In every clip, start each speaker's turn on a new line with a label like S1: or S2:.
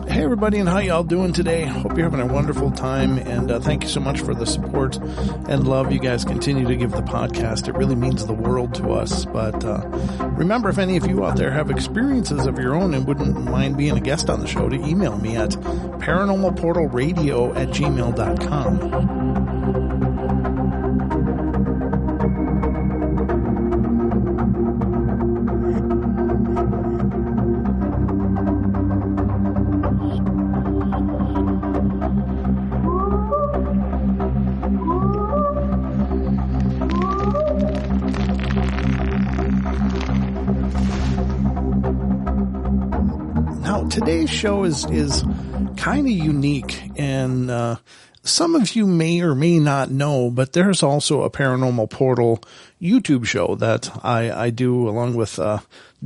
S1: Everybody, and how y'all doing today? Hope you're having a wonderful time, and thank you so much for the support and love you guys continue to give the podcast. It really means the world to us. But remember, if any of you out there have experiences of your own and wouldn't mind being a guest on the show, to email me at paranormalportalradio@gmail.com. Today's show is kind of unique, and some of you may or may not know, but there's also a Paranormal Portal YouTube show that I do along with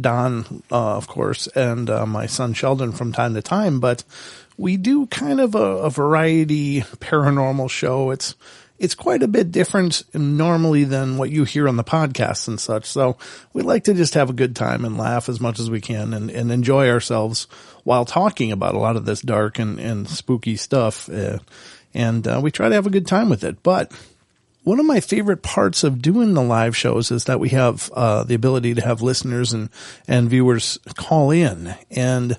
S1: Don, of course, and my son Sheldon from time to time. But we do kind of a variety paranormal show. It's quite a bit different normally than what you hear on the podcasts and such. So we like to just have a good time and laugh as much as we can and enjoy ourselves while talking about a lot of this dark and spooky stuff. And we try to have a good time with it. But one of my favorite parts of doing the live shows is that we have the ability to have listeners and viewers call in. And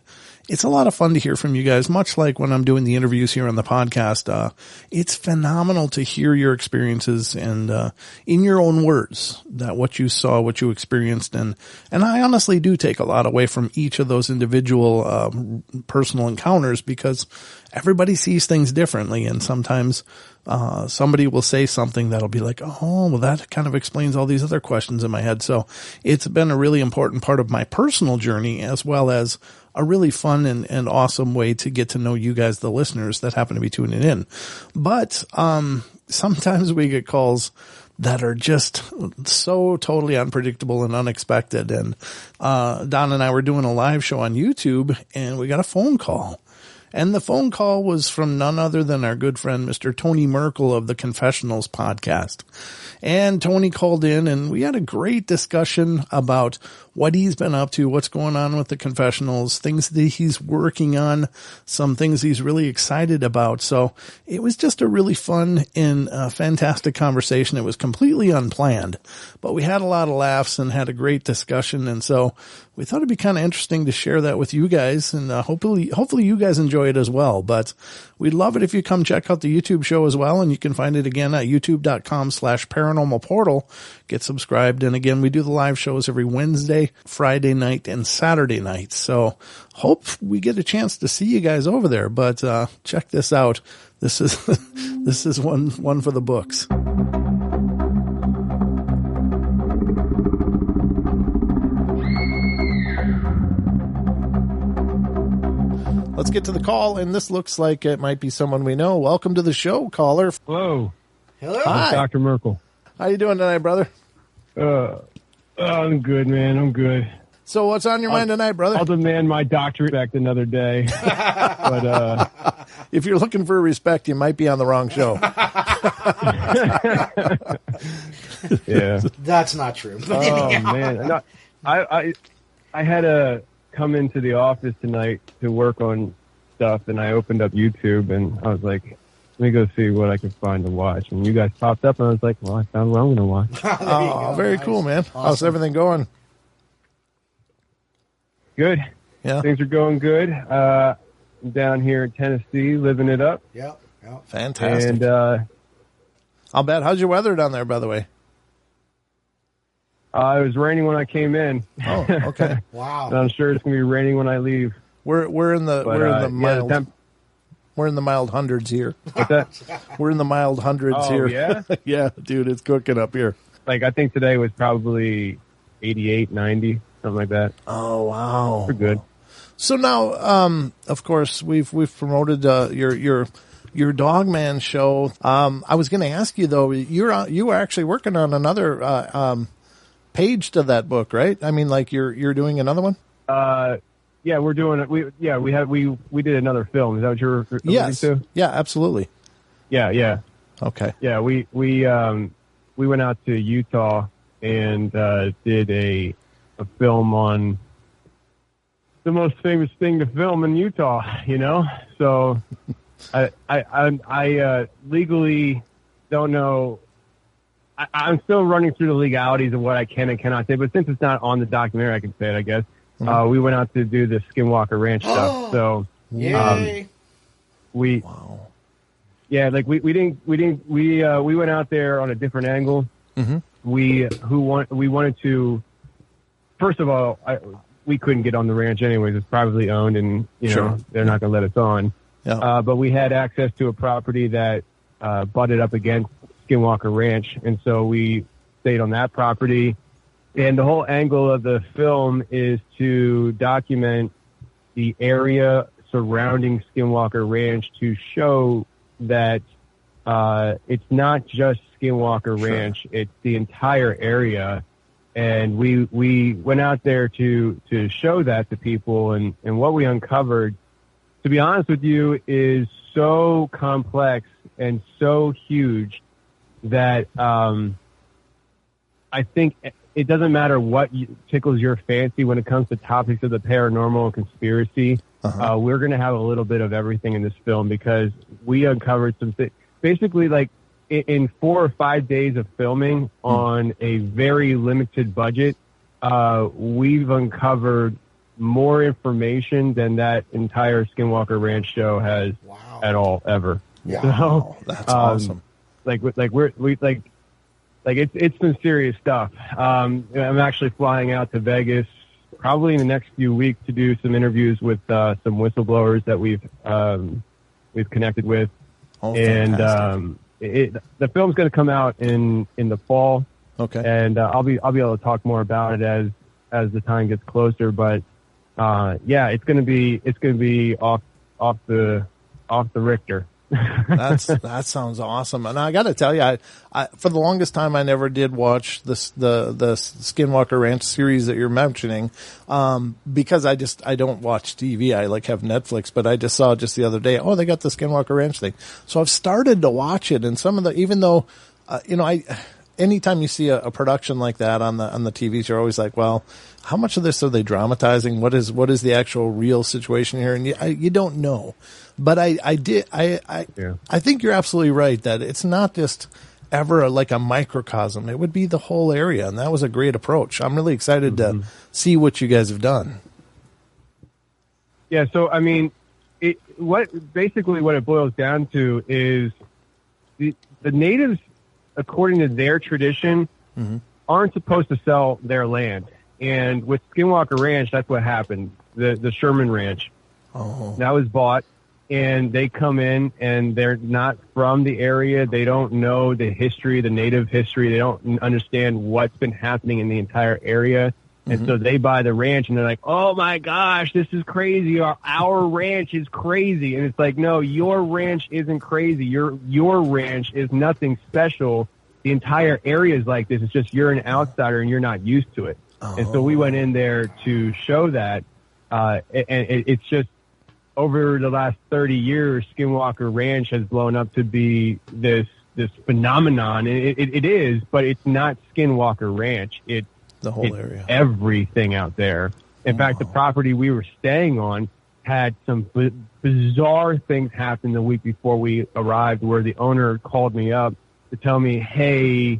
S1: it's a lot of fun to hear from you guys, much like when I'm doing the interviews here on the podcast. It's phenomenal to hear your experiences and in your own words, that what you saw, what you experienced. And I honestly do take a lot away from each of those individual personal encounters, because everybody sees things differently. And sometimes somebody will say something that'll be like, oh, well, that kind of explains all these other questions in my head. So it's been a really important part of my personal journey, as well as a really fun and awesome way to get to know you guys, the listeners that happen to be tuning in. But sometimes we get calls that are just so totally unpredictable and unexpected. And Don and I were doing a live show on YouTube, and we got a phone call. And the phone call was from none other than our good friend, Mr. Tony Merkel of the Confessionals podcast. And Tony called in, and we had a great discussion about what he's been up to, what's going on with the Confessionals, things that he's working on, some things he's really excited about. So it was just a really fun and fantastic conversation. It was completely unplanned, but we had a lot of laughs and had a great discussion. And so we thought it'd be kind of interesting to share that with you guys, and hopefully you guys enjoy it as well. But we'd love it if you come check out the YouTube show as well, and you can find it again at youtube.com/paranormalportal. Get subscribed. And again, we do the live shows every Wednesday, Friday night, and Saturday night. So hope we get a chance to see you guys over there. But check this out. This is this is one for the books. Let's get to the call, and this looks like it might be someone we know. Welcome to the show, caller.
S2: Hello.
S3: Hello.
S1: Hi.
S2: Dr. Merkel.
S1: How you doing tonight, brother?
S2: I'm good, man. I'm good.
S1: So what's on your mind tonight, brother?
S2: I'll demand my doctorate back another day. But
S1: if you're looking for respect, you might be on the wrong show.
S2: yeah.
S3: That's not true.
S2: Oh, man. No, I had to come into the office tonight to work on stuff, and I opened up YouTube, and I was like, let me go see what I can find to watch. And you guys popped up, and I was like, well, I found what I'm going to watch.
S1: Oh, very nice. Cool, man. Awesome. How's everything going?
S2: Good.
S1: Yeah.
S2: Things are going good. I'm down here in Tennessee, living it up.
S3: Yeah.
S1: Fantastic.
S2: And
S1: I'll bet. How's your weather down there, by the way?
S2: It was raining when I came in.
S1: Oh, okay.
S3: Wow.
S2: And I'm sure it's going to be raining when I leave.
S1: We're in the mild. We're in the mild hundreds here.
S2: What's that?
S1: We're in the mild hundreds here.
S2: Yeah?
S1: Yeah, dude, it's cooking up here.
S2: Like, I think today was probably 88, 90. something like that.
S1: Oh, wow.
S2: We're good.
S1: So now, of course, we've promoted your Dogman show. I was going to ask you though, you were actually working on another page to that book, right? I mean, like you're doing another one.
S2: Yeah, we're doing it. We did another film. Is that what you're alluding to?
S1: Yeah, absolutely.
S2: Yeah.
S1: Okay.
S2: Yeah, we went out to Utah and did a film on the most famous thing to film in Utah, you know? So I legally don't know. I'm still running through the legalities of what I can and cannot say, but since it's not on the documentary, I can say it, I guess. We went out to do the Skinwalker Ranch stuff. So,
S1: yay.
S2: Wow. Yeah, like we went out there on a different angle.
S1: Mm-hmm.
S2: We wanted to, first of all, we couldn't get on the ranch anyways. It's privately owned, and
S1: Sure.
S2: they're not going to let us on.
S1: Yeah.
S2: But we had access to a property that butted up against Skinwalker Ranch, and so we stayed on that property. And the whole angle of the film is to document the area surrounding Skinwalker Ranch to show that it's not just Skinwalker Ranch; it's the entire area. And we went out there to show that to people, and what we uncovered, to be honest with you, is so complex and so huge that I think it doesn't matter what tickles your fancy when it comes to topics of the paranormal and conspiracy. We're going to have a little bit of everything in this film because we uncovered some things. Basically, like in 4 or 5 days of filming on a very limited budget, we've uncovered more information than that entire Skinwalker Ranch show has at all ever.
S1: Wow, so, that's awesome.
S2: It's some serious stuff. I'm actually flying out to Vegas probably in the next few weeks to do some interviews with some whistleblowers that we've connected with.
S1: Oh,
S2: and the film's going to come out in the fall.
S1: Okay.
S2: And I'll be able to talk more about it as the time gets closer. But it's going to be off the Richter.
S1: That sounds awesome. And I got to tell you, I for the longest time I never did watch the Skinwalker Ranch series that you're mentioning, because I don't watch TV. I have Netflix, but I just saw just the other day, they got the Skinwalker Ranch thing. So I've started to watch it, and some of the, even though, anytime you see a production like that on the TVs, you're always like, well, how much of this are they dramatizing? What is the actual real situation here? And you don't know. But I think you're absolutely right that it's not just ever like a microcosm. It would be the whole area, and that was a great approach. I'm really excited to see what you guys have done.
S2: Yeah, so I mean, what it boils down to is the natives, according to their tradition, aren't supposed to sell their land. And with Skinwalker Ranch, that's what happened. The Sherman Ranch, that was bought. And they come in, and they're not from the area. They don't know the history, the native history. They don't understand what's been happening in the entire area. And so they buy the ranch, and they're like, oh, my gosh, this is crazy. Our ranch is crazy. And it's like, no, your ranch isn't crazy. Your ranch is nothing special. The entire area is like this. It's just you're an outsider, and you're not used to it. And so we went in there to show that. And it's just, over the last 30 years, Skinwalker Ranch has blown up to be this phenomenon. It is, but it's not Skinwalker Ranch. It's
S1: the whole area,
S2: everything out there. In fact, the property we were staying on had some bizarre things happen the week before we arrived, where the owner called me up to tell me, hey,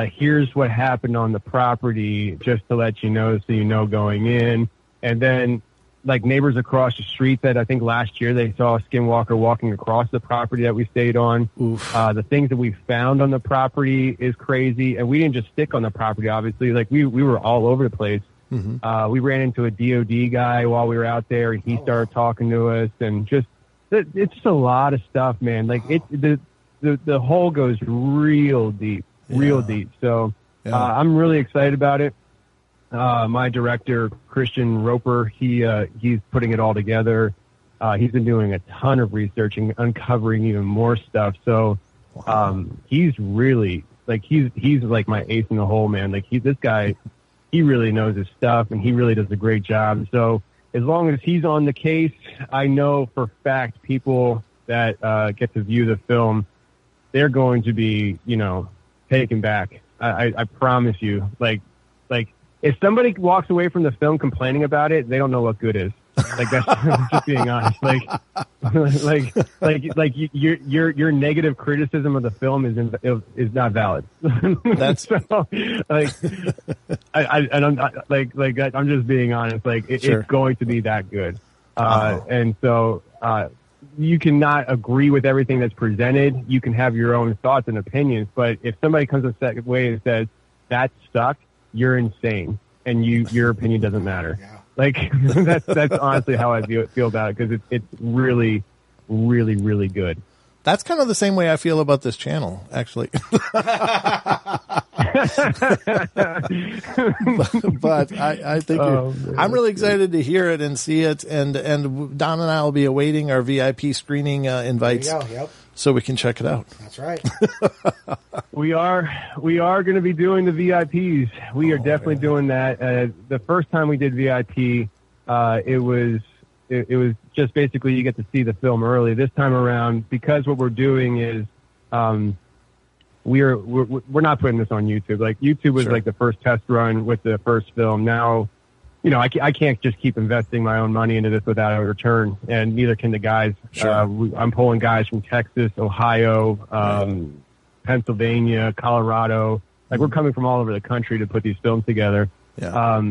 S2: here's what happened on the property, just to let you know, so you know going in. And then, like, neighbors across the street that I think last year they saw a Skinwalker walking across the property that we stayed on. The things that we found on the property is crazy. And we didn't just stick on the property, obviously. Like, we were all over the place. We ran into a DOD guy while we were out there, and he started talking to us. And it's just a lot of stuff, man. Like, the hole goes real deep. So I'm really excited about it. my director, Christian Roper, he's putting it all together. He's been doing a ton of research and uncovering even more stuff. So he's really he's like my ace in the hole, man. Like this guy, he really knows his stuff and he really does a great job. So as long as he's on the case, I know for fact people that get to view the film, they're going to be, taken back. I promise you. Like if somebody walks away from the film complaining about it, they don't know what good is. Like that's just being honest. Your negative criticism of the film is not valid.
S1: That's
S2: so, I'm just being honest.
S1: Sure.
S2: It's going to be that good. And so you cannot agree with everything that's presented. You can have your own thoughts and opinions, but if somebody comes away and says that sucked, you're insane, and your opinion doesn't matter.
S3: Yeah.
S2: That's honestly how I feel about it, because it's really, really, really good.
S1: That's kind of the same way I feel about this channel, actually. But I think I'm really excited to hear it and see it, and Don and I will be awaiting our VIP screening invites.
S3: There you go. Yep.
S1: So we can check it out.
S3: That's right.
S2: We are going to be doing the VIPs. We are definitely doing that. The first time we did VIP, it was just basically you get to see the film early. This time around, because what we're doing is we're not putting this on YouTube. Like YouTube was like the first test run with the first film. Now, I can't just keep investing my own money into this without a return, and neither can the guys.
S1: Sure.
S2: I'm pulling guys from Texas, Ohio, Pennsylvania, Colorado. Like we're coming from all over the country to put these films together.
S1: Yeah.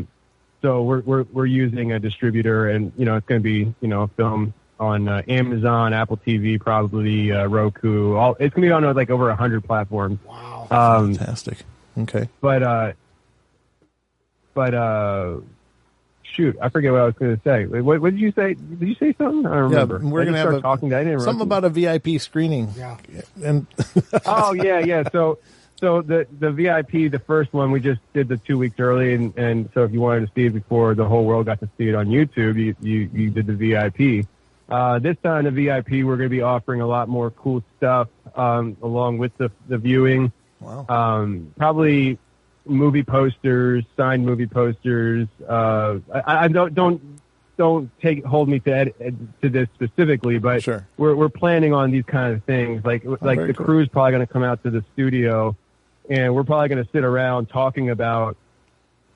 S2: So we're using a distributor, and it's going to be a film on Amazon, Apple TV, probably Roku. It's going to be on over 100 platforms.
S3: Wow.
S1: Fantastic. Okay.
S2: But shoot, I forget what I was going to say. What did you say? Did you say something? I don't remember.
S1: We're going to have something about a VIP screening.
S3: Yeah.
S1: And
S2: oh yeah. So the VIP, the first one, we just did the 2 weeks early, and so if you wanted to see it before the whole world got to see it on YouTube, you did the VIP. This time the VIP, we're going to be offering a lot more cool stuff along with the viewing.
S1: Wow.
S2: Probably movie posters, signed movie posters. I don't hold me to this specifically, but
S1: sure.
S2: we're planning on these kind of things. Like the
S1: cool.
S2: crew's probably going to come out to the studio, and we're probably going to sit around talking about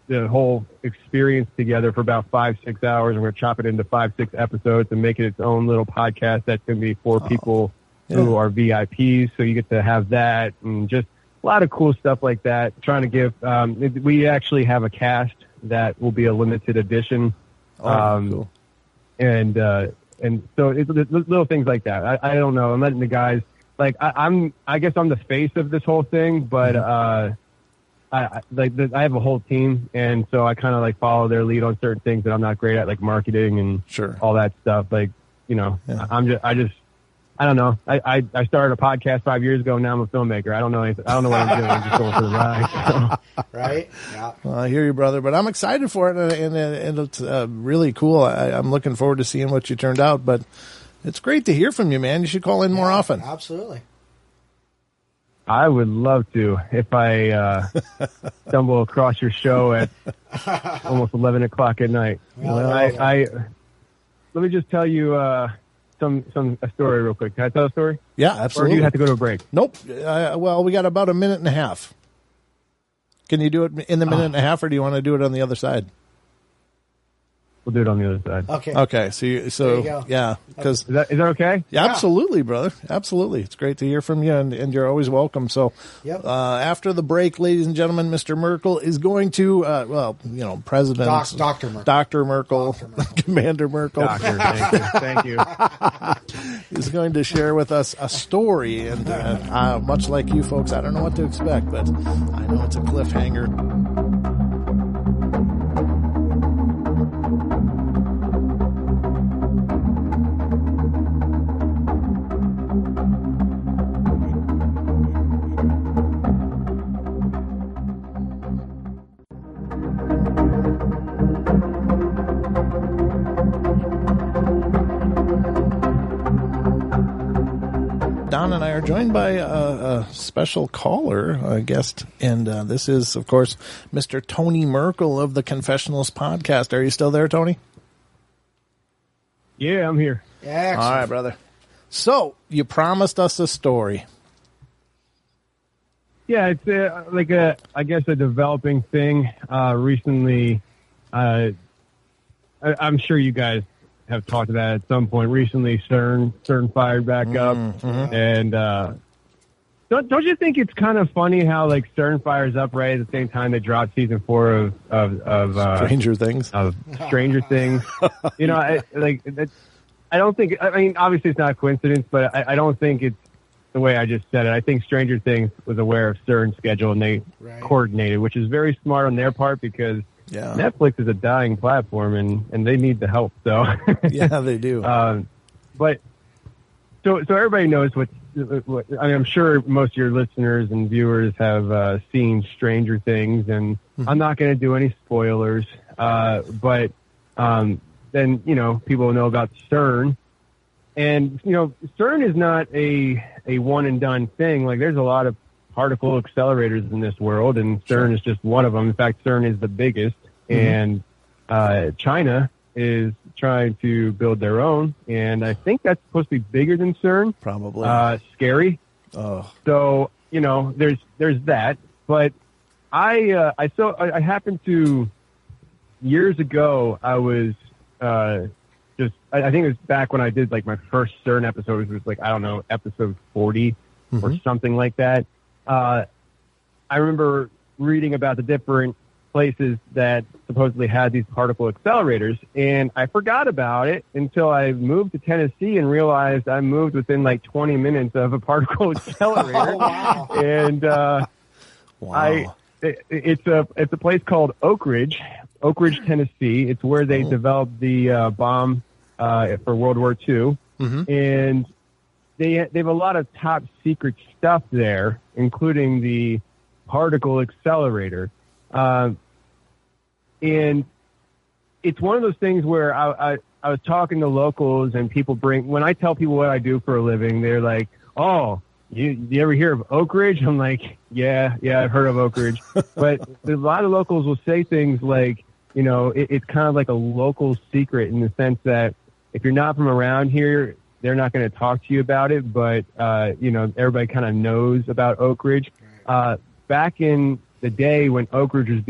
S2: the whole experience together for about 5-6 hours, and we're going to chop it into 5-6 episodes and make it its own little podcast that's going to be for people who are VIPs. So you get to have that, and just a lot of cool stuff like that. Trying to give, we actually have a cast that will be a limited edition.
S1: Cool.
S2: And so it's little things like that. I don't know. I'm letting the guys, I guess I'm the face of this whole thing, but, I have a whole team, and so I kind of follow their lead on certain things that I'm not great at, like marketing and all that stuff. I don't know. I started a podcast 5 years ago. Now I'm a filmmaker. I don't know anything. I don't know what I'm doing. I'm just going for the ride.
S3: Right? Yeah.
S1: Well, I hear you, brother, but I'm excited for it, and it's really cool. I'm looking forward to seeing what you turned out, but it's great to hear from you, man. You should call in more often.
S3: Absolutely.
S2: I would love to. If I stumble across your show at almost 11 o'clock at night.
S3: Well,
S2: let me just tell you a story real quick. Can I tell a story?
S1: Yeah, absolutely.
S2: Or do you have to go to a break?
S1: Nope. Well, we got about a minute and a half. Can you do it in the minute and a half, or do you want to do it on the other side?
S2: We'll do it on the other side.
S1: Okay. So yeah, because
S2: is that okay?
S1: Yeah, absolutely, brother. Absolutely. It's great to hear from you, and you're always welcome. So, after the break, ladies and gentlemen, Mr. Merkel is going to, President
S3: Dr. Merkel.
S1: Dr. Merkel, Commander Merkel.
S2: Doctor, thank you.
S1: Is going to share with us a story, and much like you folks, I don't know what to expect, but I know it's a cliffhanger. Don and I are joined by a special caller, a guest, and this is, of course, Mr. Tony Merkel of the Confessionals podcast. Are you still there, Tony?
S2: Yeah, I'm here.
S3: Yeah,
S1: all right, brother. So, you promised us a story.
S2: Yeah, it's I guess a developing thing. Recently, I'm sure you guys have talked about it at some point. Recently, CERN fired back up, and don't you think it's kind of funny how like CERN fires up right at the same time they dropped season 4 of
S1: Stranger Things?
S2: Of Stranger Things. You know, I don't think. I mean, obviously it's not a coincidence, but I don't think it's the way I just said it. I think Stranger Things was aware of CERN's schedule and they coordinated, which is very smart on their part because Netflix is a dying platform and they need the help. So
S1: yeah, they do.
S2: But so everybody knows what I mean, I'm sure most of your listeners and viewers have seen Stranger Things, and I'm not going to do any spoilers. But then people know about CERN. And, CERN is not a one and done thing. Like, there's a lot of particle accelerators in this world, and CERN is just one of them. In fact, CERN is the biggest, and China is trying to build their own, and I think that's supposed to be bigger than CERN.
S1: Probably.
S2: Scary.
S1: Oh.
S2: So, there's that. But I happened to, years ago, I was I think it was back when I did like my first CERN episode, which was like, I don't know, episode 40 or something like that. I remember reading about the different places that supposedly had these particle accelerators, and I forgot about it until I moved to Tennessee and realized I moved within like 20 minutes of a particle accelerator.
S3: Oh, wow.
S2: And it's a place called Oak Ridge, Tennessee. It's where they developed the bomb for World War II, and they have a lot of top secret stuff there, including the particle accelerator. And it's one of those things where I was talking to locals, and when I tell people what I do for a living, they're like, "Oh, you ever hear of Oak Ridge?" I'm like, yeah, I've heard of Oak Ridge. But a lot of locals will say things like, it's kind of like a local secret in the sense that if you're not from around here, they're not going to talk to you about it. But, everybody kind of knows about Oak Ridge. Back in the day when Oak Ridge was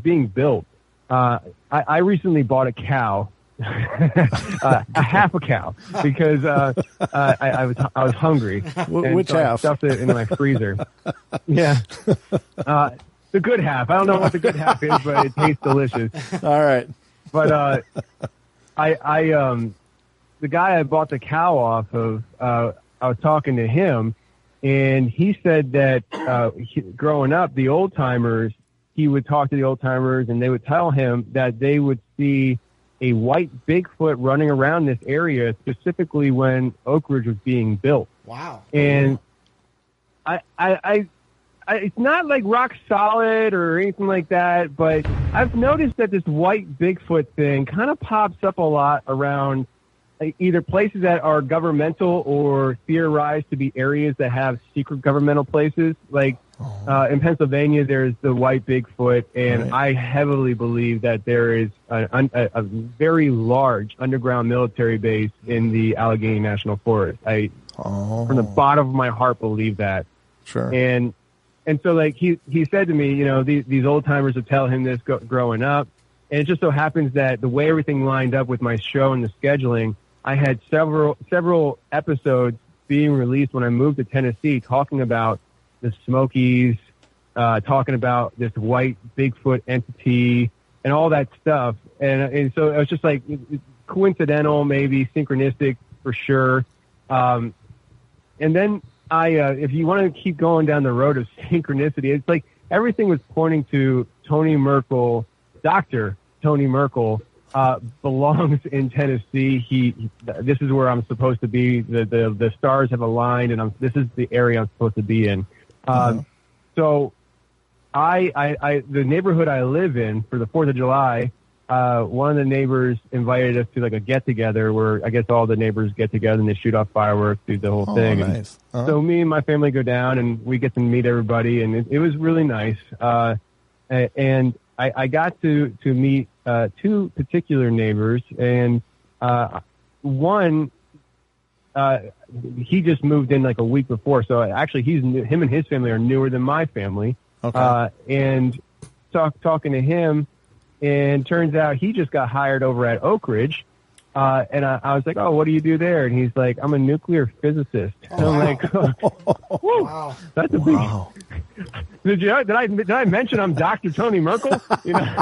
S2: being built, I recently bought a cow, a half a cow, because I was hungry.
S1: Which
S2: so
S1: half?
S2: I stuffed it in my freezer. Yeah. The good half. I don't know what the good half is, but it tastes delicious.
S1: All right.
S2: But the guy I bought the cow off of, I was talking to him, and he said that growing up, the old timers, he would talk to the old timers, and they would tell him that they would see a white Bigfoot running around this area, specifically when Oak Ridge was being built.
S3: Wow.
S2: And I it's not like rock solid or anything like that, but I've noticed that this white Bigfoot thing kind of pops up a lot around either places that are governmental or theorized to be areas that have secret governmental places. Like in Pennsylvania, there's the white Bigfoot, and I heavily believe that there is a very large underground military base in the Allegheny National Forest. From the bottom of my heart, believe that.
S1: Sure.
S2: And so, like, he said to me, these old timers would tell him this growing up. And it just so happens that the way everything lined up with my show and the scheduling, I had several episodes being released when I moved to Tennessee talking about the Smokies, talking about this white Bigfoot entity and all that stuff. And so it was just like coincidental, maybe synchronistic for sure. And then if you want to keep going down the road of synchronicity, it's like everything was pointing to Tony Merkel, Dr. Tony Merkel, belongs in Tennessee. This is where I'm supposed to be. The stars have aligned, and this is the area I'm supposed to be in. So the neighborhood I live in for the 4th of July, one of the neighbors invited us to like a get-together where I guess all the neighbors get together and they shoot off fireworks, do the whole thing.
S1: Nice.
S2: So me and my family go down and we get to meet everybody, and it was really nice. And I got to meet two particular neighbors, and one, he just moved in like a week before, so actually him and his family are newer than my family.
S1: Okay.
S2: And talking to him, and turns out he just got hired over at Oak Ridge. And I was like, oh, what do you do there? And he's like, I'm a nuclear physicist. And I'm like, whoa,
S3: Wow.
S2: That's a big. Did I mention I'm Dr. Tony Merkel? You know,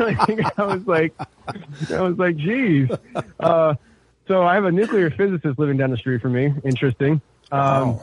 S2: I was like, geez. So I have a nuclear physicist living down the street from me. Interesting. And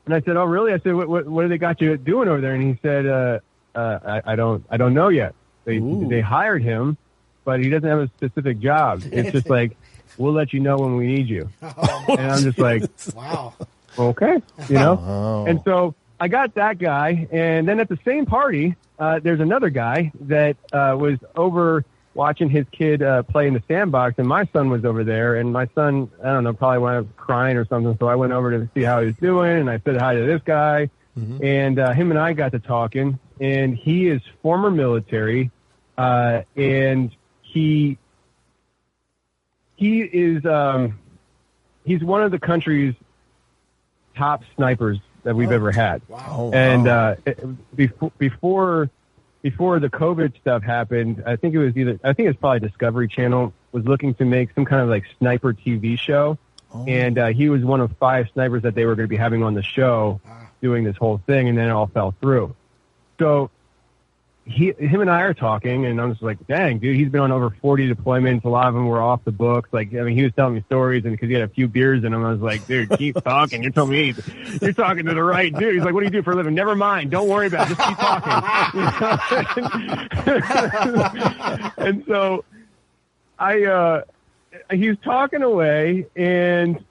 S2: I said, oh, really? I said, what do they got you doing over there? And he said, I don't know yet. They hired him, but he doesn't have a specific job. It's just like, we'll let you know when we need you. And I'm just like,
S3: wow.
S2: Okay, you know? And so I got that guy. And then at the same party, there's another guy that was over watching his kid play in the sandbox. And my son was over there. And my son, I don't know, probably went up crying or something. So I went over to see how he was doing. And I said hi to this guy. Mm-hmm. And him and I got to talking. And he is former military. And he is he's one of the country's top snipers that we've ever had.
S3: Wow.
S2: And before the COVID stuff happened, I think it's probably Discovery Channel was looking to make some kind of like sniper TV show. And he was one of 5 snipers that they were going to be having on the show doing this whole thing, and then it all fell through. So him and I are talking, and I'm just like, dang, dude, he's been on over 40 deployments. A lot of them were off the books. Like, I mean, he was telling me stories, and because he had a few beers in him, I was like, dude, keep talking. You're talking to the right dude. He's like, what do you do for a living? Never mind. Don't worry about it. Just keep talking. And so he was talking away, and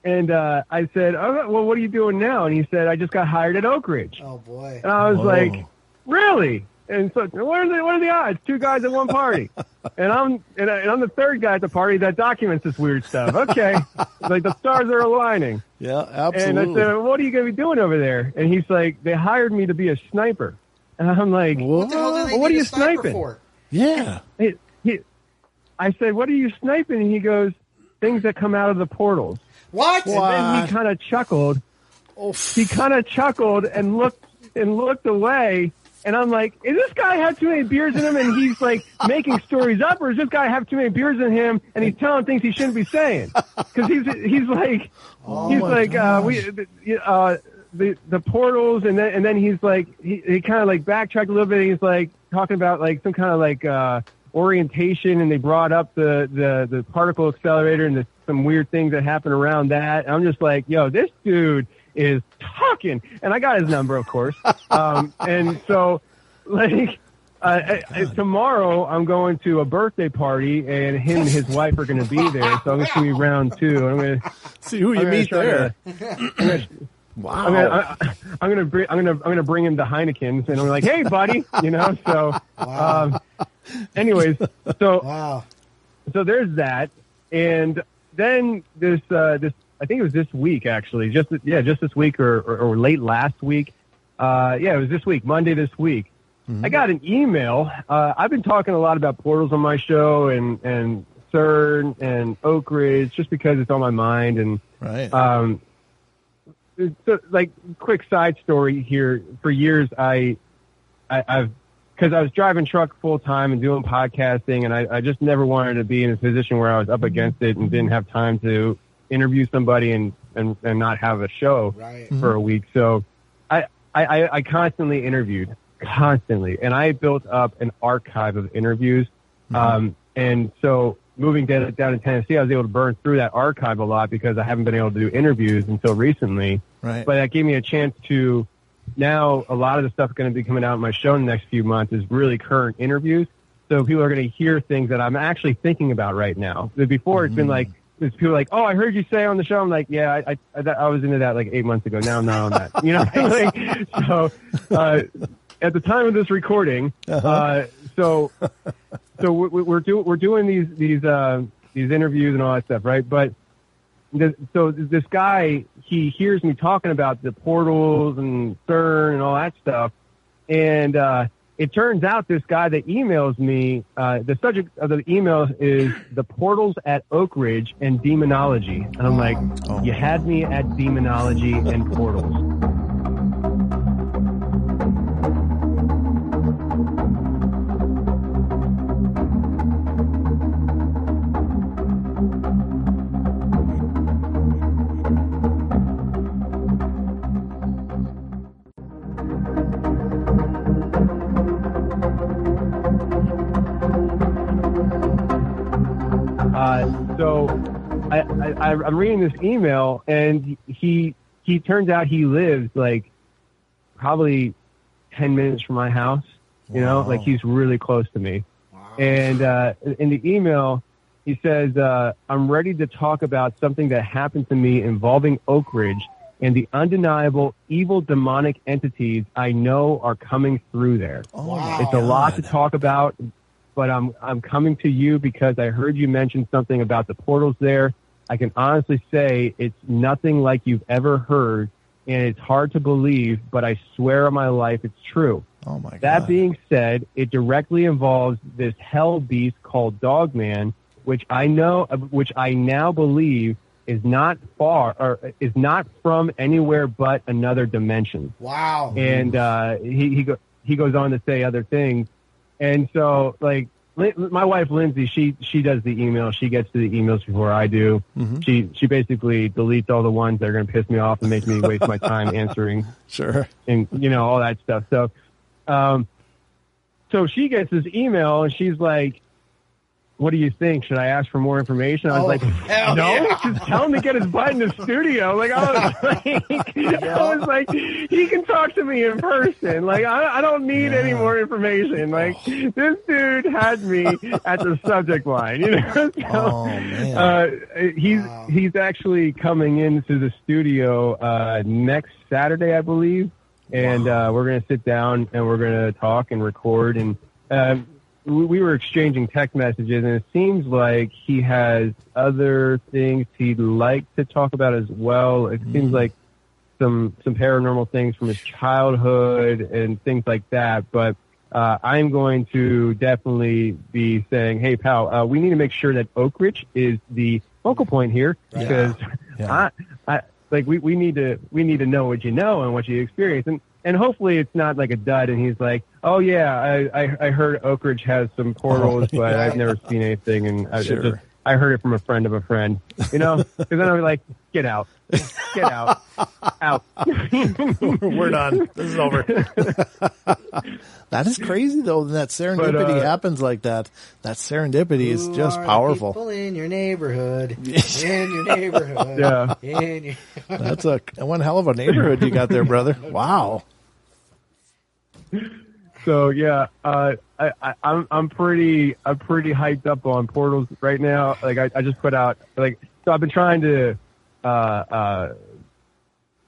S2: I said, oh, well, what are you doing now? And he said, I just got hired at Oak Ridge.
S3: Oh, boy.
S2: And I was like, really? And so, what are the odds? 2 guys at one party, and I'm the third guy at the party that documents this weird stuff. Okay, like the stars are aligning.
S1: Yeah, absolutely.
S2: And I said, well, what are you going to be doing over there? And he's like, they hired me to be a sniper. And I'm like,
S3: what the hell do they
S2: what are
S3: need
S2: you
S3: a sniper
S2: sniping
S3: for?
S1: Yeah.
S2: I said, what are you sniping? And he goes, things that come out of the portals.
S3: What?
S2: And then he kind of chuckled. He kind of chuckled and looked away. And I'm like, is this guy have too many beers in him and he's like making stories up, or does this guy have too many beers in him and he's telling things he shouldn't be saying? Because he's like the portals, and then he's like he kind of like backtracked a little bit. And he's like talking about like some kind of like orientation, and they brought up the particle accelerator and some weird things that happen around that. And I'm just like, yo, this dude is talking, and I got his number, of course. And so, like, tomorrow I'm going to a birthday party, and him and his wife are going to be there. So I'm going to be round 2. I'm going to
S1: see who you meet there.
S2: Wow. I'm going to bring him the Heinekens, and I'm like, hey, buddy, you know. So, anyways, so so there's that, and then this. I think it was this week, actually. Just this week or late last week. It was this week, Monday this week. Mm-hmm. I got an email. I've been talking a lot about portals on my show and CERN and Oak Ridge just because it's on my mind. And
S1: right.
S2: So, like, quick side story here. For years, because I was driving truck full time and doing podcasting, and I just never wanted to be in a position where I was up against it and didn't have time to interview somebody and not have a show for a week. So I constantly interviewed, and I built up an archive of interviews. Mm-hmm. And so moving down to Tennessee, I was able to burn through that archive a lot because I haven't been able to do interviews until recently. Right. But that gave me a chance to, now a lot of the stuff going to be coming out in my show in the next few months is really current interviews. So people are going to hear things that I'm actually thinking about right now. Before it's been like, there's people like, oh, I heard you say on the show. I'm like, yeah, I was into that like 8 months ago. Now I'm not on that. You know, so at the time of this recording, so so we're doing these interviews and all that stuff, right? But so this guy, he hears me talking about the portals and CERN and all that stuff, and it turns out this guy that emails me, the subject of the email is the portals at Oak Ridge and demonology. And I'm like, you had me at demonology and portals. So I'm reading this email, and he turns out he lives like probably 10 minutes from my house. You know, like he's really close to me. Wow. And in the email, he says, I'm ready to talk about something that happened to me involving Oak Ridge and the undeniable evil demonic entities I know are coming through there.
S3: Wow.
S2: It's a lot to talk about, but I'm coming to you because I heard you mention something about the portals there. I can honestly say it's nothing like you've ever heard, and it's hard to believe, but I swear on my life it's true.
S1: Oh my God.
S2: That being said, it directly involves this hell beast called Dogman, which I now believe is not from anywhere but another dimension.
S3: Wow.
S2: And he goes on to say other things. And so, like, my wife, Lindsay, she does the email. She gets to the emails before I do. Mm-hmm. She basically deletes all the ones that are going to piss me off and make me waste my time answering.
S1: Sure.
S2: And, you know, all that stuff. So, so she gets this email, and she's like, what do you think? Should I ask for more information? I was like, no, just tell him to get his butt in the studio. Like, I was like, he can talk to me in person. Like, I don't need any more information. Like, this dude had me at the subject line, you know? So, he's actually coming into the studio, next Saturday, I believe. And, we're going to sit down and we're going to talk and record. And, we were exchanging text messages, and it seems like he has other things he'd like to talk about as well. It seems like some paranormal things from his childhood and things like that. But I'm going to definitely be saying, hey, pal, we need to make sure that Oak Ridge is the focal point here, because we need to know what you know and what you experience. And hopefully it's not like a dud, and he's like, oh, yeah, I heard Oak Ridge has some portals, but I've never seen anything, and I heard it from a friend of a friend, you know? Because then I'll be like, get out. Get out. Out.
S1: We're done. This is over. That is crazy, though, that serendipity happens like that. That serendipity is just powerful.
S3: People in your neighborhood. In your neighborhood.
S2: Yeah.
S1: That's one hell of a neighborhood you got there, brother. Wow.
S2: So yeah, I'm pretty hyped up on portals right now. Like I just put out so I've been trying to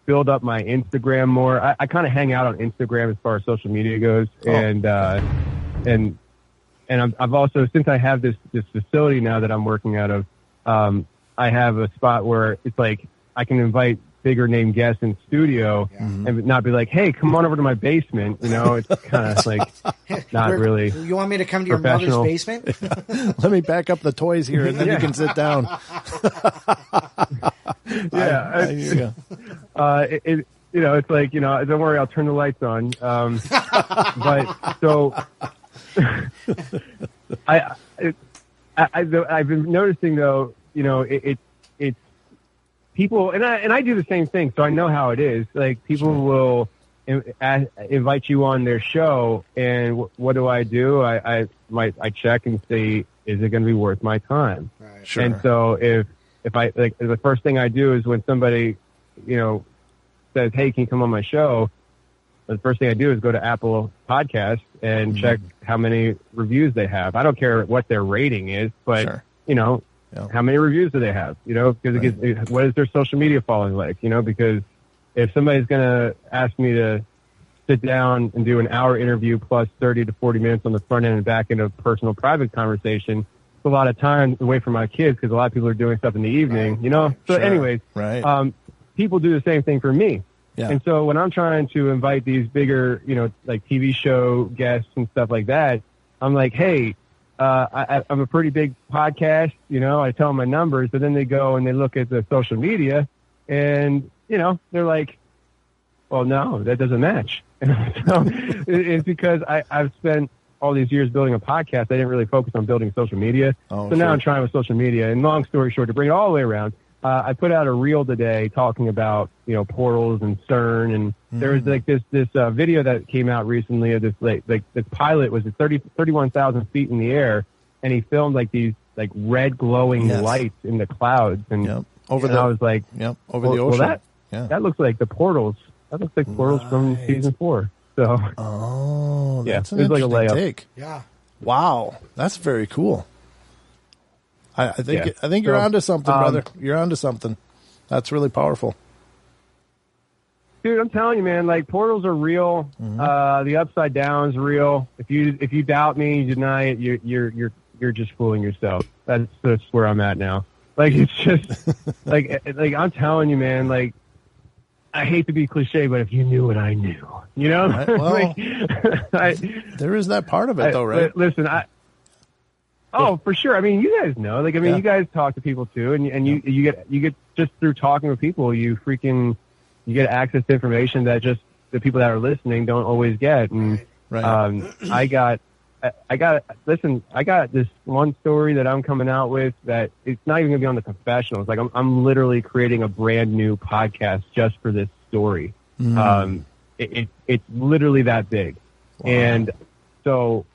S2: build up my Instagram more. I kind of hang out on Instagram as far as social media goes, and I've also, since I have this facility now that I'm working out of, I have a spot where it's like I can invite bigger name guests in studio and not be like, hey, come on over to my basement. You know, it's kind of like not really.
S3: You want me to come to your mother's basement?
S1: Let me back up the toys here, and then you can sit down.
S2: It's like, you know, don't worry, I'll turn the lights on. But so I've been noticing, though, you know, it's people, and I do the same thing, so I know how it is. Like, people will invite you on their show, and what do? I check and see, is it going to be worth my time?
S3: Right.
S1: Sure.
S2: And so if I, like, the first thing I do is when somebody, you know, says, hey, can you come on my show? The first thing I do is go to Apple Podcasts and check how many reviews they have. I don't care what their rating is, but, you know, how many reviews do they have? You know, because what is their social media following like? You know, because if somebody's going to ask me to sit down and do an hour interview plus 30 to 40 minutes on the front end and back end of personal private conversation. It's a lot of time away from my kids because a lot of people are doing stuff in the evening, you know? So anyways, people do the same thing for me. Yeah. And so when I'm trying to invite these bigger, you know, like TV show guests and stuff like that, I'm like, hey, I'm a pretty big podcast, you know, I tell them my numbers, but then they go and they look at the social media and, you know, they're like, well, no, that doesn't match. So it's because I've spent all these years building a podcast. I didn't really focus on building social media. So now I'm trying with social media. And long story short, to bring it all the way around, I put out a reel today talking about, you know, portals and CERN. And there was like this video that came out recently of this, like this pilot was at 31,000 feet in the air. And he filmed like these like red glowing lights in the clouds. And, I was like,
S1: over the ocean.
S2: Well, that looks like the portals. That looks like portals from season 4. So,
S1: that's an interesting take.
S3: Yeah.
S1: Wow, that's very cool. I think you're onto something, brother. You're onto something. That's really powerful.
S2: Dude, I'm telling you, man. Like portals are real. The upside down is real. If you doubt me, you deny it, you're just fooling yourself. That's where I'm at now. Like it's just like I'm telling you, man. Like I hate to be cliche, but if you knew what I knew, you know.
S1: Right, well, there is that part of it, though, right?
S2: Listen, for sure. I mean, you guys know. Like, I mean, you guys talk to people too, and you get just through talking with people, you get access to information that just the people that are listening don't always get. And I got this one story that I'm coming out with that it's not even gonna be on the Confessionals. Like, I'm literally creating a brand new podcast just for this story. It's literally that big. Wow. And so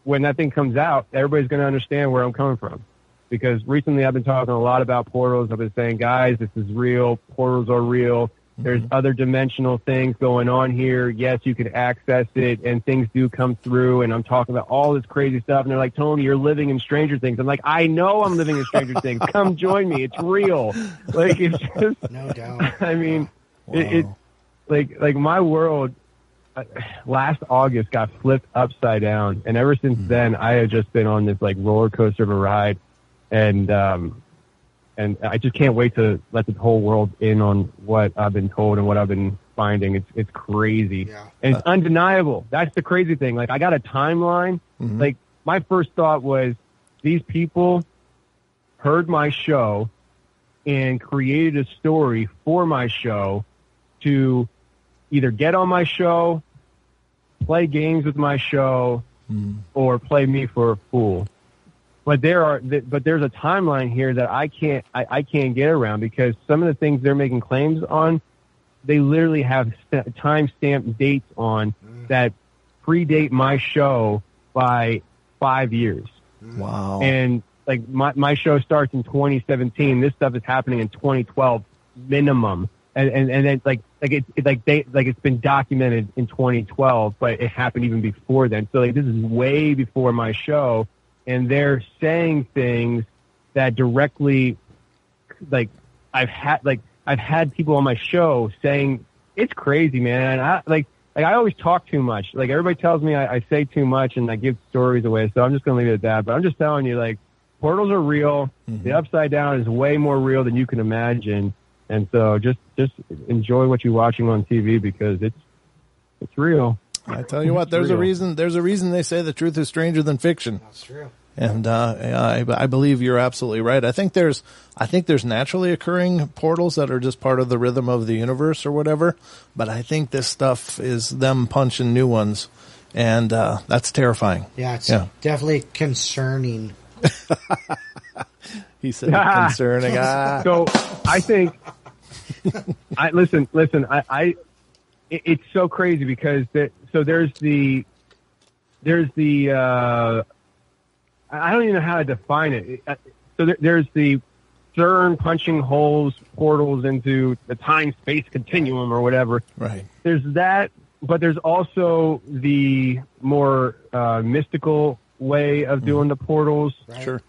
S2: when that thing comes out, everybody's going to understand where I'm coming from. Because recently I've been talking a lot about portals. I've been saying, guys, this is real. Portals are real. There's other dimensional things going on here. Yes, you can access it, and things do come through. And I'm talking about all this crazy stuff. And they're like, Tony, you're living in Stranger Things. I'm like, I know I'm living in Stranger Things. Come join me. It's real. Like, it's just,
S3: no doubt.
S2: I mean, it's like my world last August got flipped upside down. And ever since then, I have just been on this like roller coaster of a ride. And I just can't wait to let the whole world in on what I've been told and what I've been finding. It's crazy. Yeah. And it's undeniable. That's the crazy thing. Like, I got a timeline. Like, my first thought was these people heard my show and created a story for my show to either get on my show, play games with my show, or play me for a fool. But there's a timeline here that I can't get around, because some of the things they're making claims on, they literally have time-stamped dates on that predate my show by 5 years.
S1: Wow.
S2: And like my show starts in 2017. This stuff is happening in 2012 minimum. And then it's been documented in 2012, but it happened even before then. So like this is way before my show. And they're saying things that directly, like I've had people on my show saying it's crazy, man. And I always talk too much. Like everybody tells me I say too much and I give stories away. So I'm just gonna leave it at that. But I'm just telling you, like, portals are real. The upside down is way more real than you can imagine. And so just enjoy what you're watching on TV, because it's real.
S1: I tell you what, there's a reason they say the truth is stranger than fiction.
S3: That's true.
S1: And I believe you're absolutely right. I think there's naturally occurring portals that are just part of the rhythm of the universe or whatever. But I think this stuff is them punching new ones, and that's terrifying.
S3: Yeah, it's definitely concerning.
S1: He said concerning.
S2: So I think listen. It's so crazy because there's the I don't even know how to define it. So there's the CERN punching holes, portals into the time-space continuum or whatever.
S1: Right.
S2: There's that, but there's also the more mystical way of doing the portals,
S1: sure,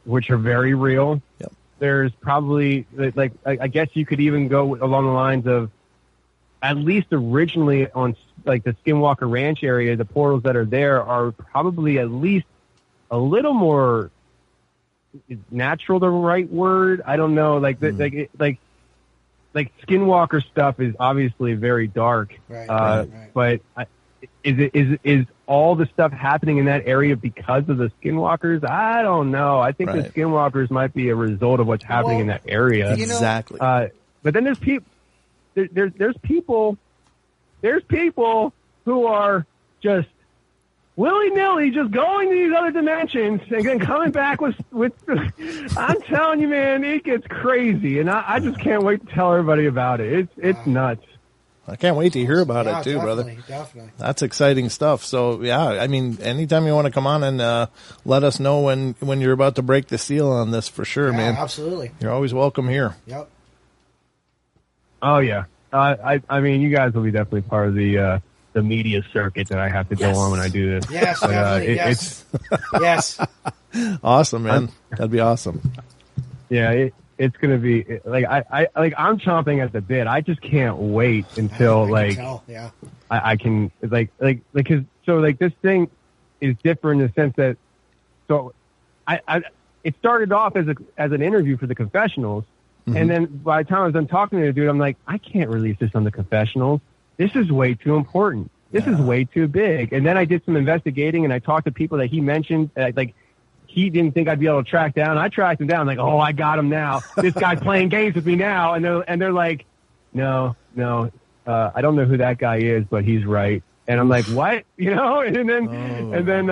S2: which are very real.
S1: Yep.
S2: There's probably, like, I guess you could even go along the lines of, at least originally on like the Skinwalker Ranch area, the portals that are there are probably at least a little more, is natural the right word? I don't know. Like Skinwalker stuff is obviously very dark.
S3: Right.
S2: But is all the stuff happening in that area because of the Skinwalkers? I don't know. I think the Skinwalkers might be a result of what's happening in that area.
S1: Exactly.
S2: But then there's people. There's people who are just willy-nilly just going to these other dimensions and then coming back with I'm telling you, man, it gets crazy. And I just can't wait to tell everybody about it. It's nuts.
S1: I can't wait to hear about it too, brother.
S3: Definitely.
S1: That's exciting stuff. So yeah, I mean, anytime you want to come on and let us know when you're about to break the seal on this, for sure, man.
S3: Absolutely.
S1: You're always welcome here.
S3: Yep.
S2: Oh yeah. I mean, you guys will be definitely part of the media circuit that I have to go on when I do this.
S3: Yes,
S2: but,
S3: definitely. Yes.
S1: Awesome, man. That'd be awesome.
S2: Yeah, it's gonna be like I'm chomping at the bit. I just can't wait until I can this thing is different in the sense that it started off as an interview for the Confessionals. Mm-hmm. And then by the time I was done talking to the dude, I'm like, I can't release this on the Confessionals. This is way too important. This is way too big. And then I did some investigating, and I talked to people that he mentioned, he didn't think I'd be able to track down. I tracked him down, like, oh, I got him now. This guy's playing games with me now. And they're like, no, I don't know who that guy is, but he's right. And I'm like, what? And then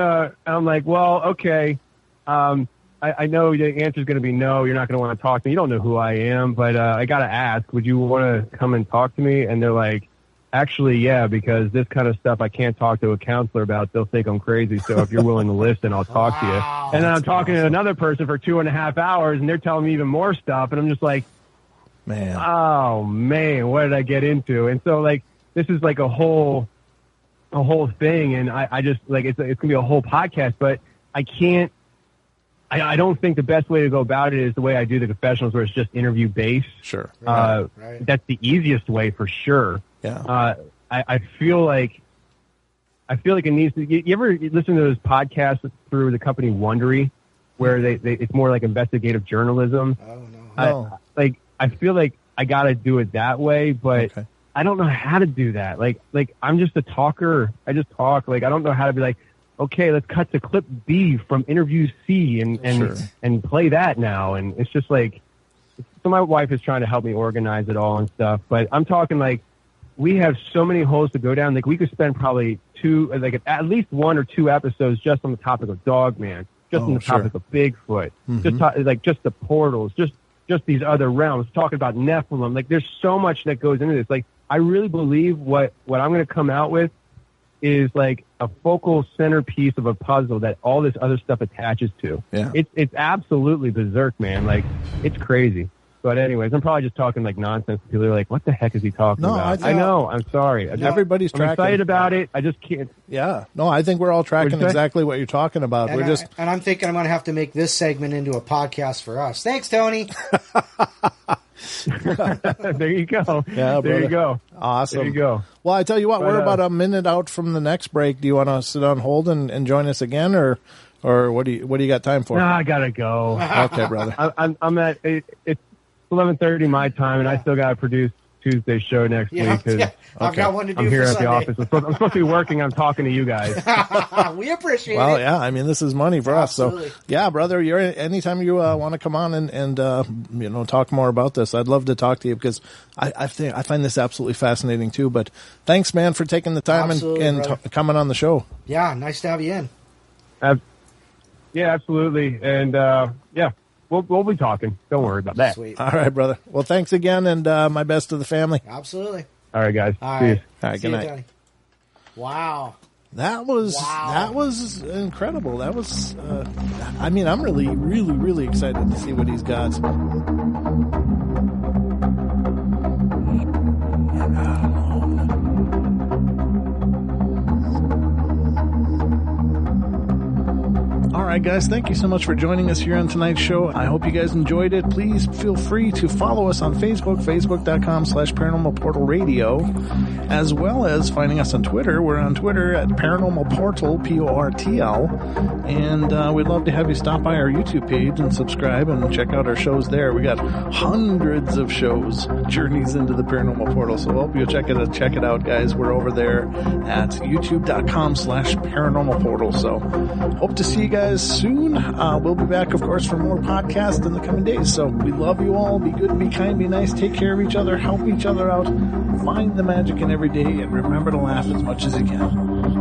S2: I'm like, well, okay. I know the answer is going to be no. You're not going to want to talk to me. You don't know who I am, but I got to ask, would you want to come and talk to me? And they're like, actually, yeah, because this kind of stuff I can't talk to a counselor about. They'll think I'm crazy. So if you're willing to listen, I'll talk to you. And then I'm talking to another person for 2.5 hours, and they're telling me even more stuff. And I'm just like,
S1: man,
S2: oh, man, what did I get into? And so, this is like a whole thing. And I just, it's going to be a whole podcast, but I can't. I don't think the best way to go about it is the way I do the Confessionals, where it's just interview based.
S1: Sure.
S3: Right.
S2: That's the easiest way for sure.
S1: Yeah.
S2: I feel like it needs to. You ever listen to those podcasts through the company Wondery, where they it's more like investigative journalism?
S3: Oh no.
S2: I feel like I got to do it that way, but I don't know how to do that. I'm just a talker. I just talk. I don't know how to be like, okay, let's cut to clip B from interview C and play that now. And it's just so my wife is trying to help me organize it all and stuff. But I'm talking we have so many holes to go down. We could spend probably at least 1 or 2 episodes just on the topic of Dogman, just on the topic of Bigfoot, just the portals, just these other realms, talking about Nephilim. There's so much that goes into this. I really believe what I'm going to come out with is a focal centerpiece of a puzzle that all this other stuff attaches to.
S1: Yeah.
S2: It's absolutely berserk, man. It's crazy. But anyways, I'm probably just talking nonsense. People are like, what the heck is he talking about? I know. I'm sorry.
S1: Everybody's tracking.
S2: I'm excited about it. I just can't.
S1: Yeah. No, I think we're all tracking exactly what you're talking about.
S3: And I'm thinking I'm going to have to make this segment into a podcast for us. Thanks, Tony.
S2: There you go.
S1: Yeah,
S2: there you go.
S1: Awesome.
S2: There you go.
S1: Well, I tell you what, we're about a minute out from the next break. Do you want to sit on hold and join us again, or what do you got time for?
S2: No, I gotta go.
S1: Okay, brother.
S2: I'm at it's 11:30 my time, and I still gotta produce Tuesday's show next week because
S3: I've got one to do.
S2: I'm here
S3: for
S2: at
S3: Sunday.
S2: the office. I'm supposed to be working. I'm talking to you guys.
S3: We appreciate it.
S1: Well, yeah. I mean, this is money for
S3: Absolutely.
S1: us. So, yeah, brother. You're anytime you want to come on and talk more about this, I'd love to talk to you because I find this absolutely fascinating too. But thanks, man, for taking the time and coming on the show.
S3: Yeah, nice to have you in.
S2: Yeah, absolutely, and We'll be talking. Don't worry about that.
S3: Sweet.
S1: All right, brother. Well, thanks again, and my best to the family.
S3: Absolutely.
S2: All right, guys.
S3: All
S2: See you.
S3: right.
S1: All right, good night.
S3: Tony. Wow.
S1: That was incredible. That was, I'm really, really, really excited to see what he's got. All right, guys, thank you so much for joining us here on tonight's show. I hope you guys enjoyed it. Please feel free to follow us on Facebook, facebook.com/Paranormal Portal Radio, as well as finding us on Twitter. We're on Twitter at Paranormal Portal, Portl, and we'd love to have you stop by our YouTube page and subscribe and check out our shows there. We got hundreds of shows, Journeys into the Paranormal Portal, so I hope you'll check it out, guys. We're over there at youtube.com/Paranormal Portal, so hope to see you guys soon. We'll be back, of course, for more podcasts in the coming days. So we love you all. Be good, be kind, be nice. Take care of each other. Help each other out. Find the magic in every day. And remember to laugh as much as you can.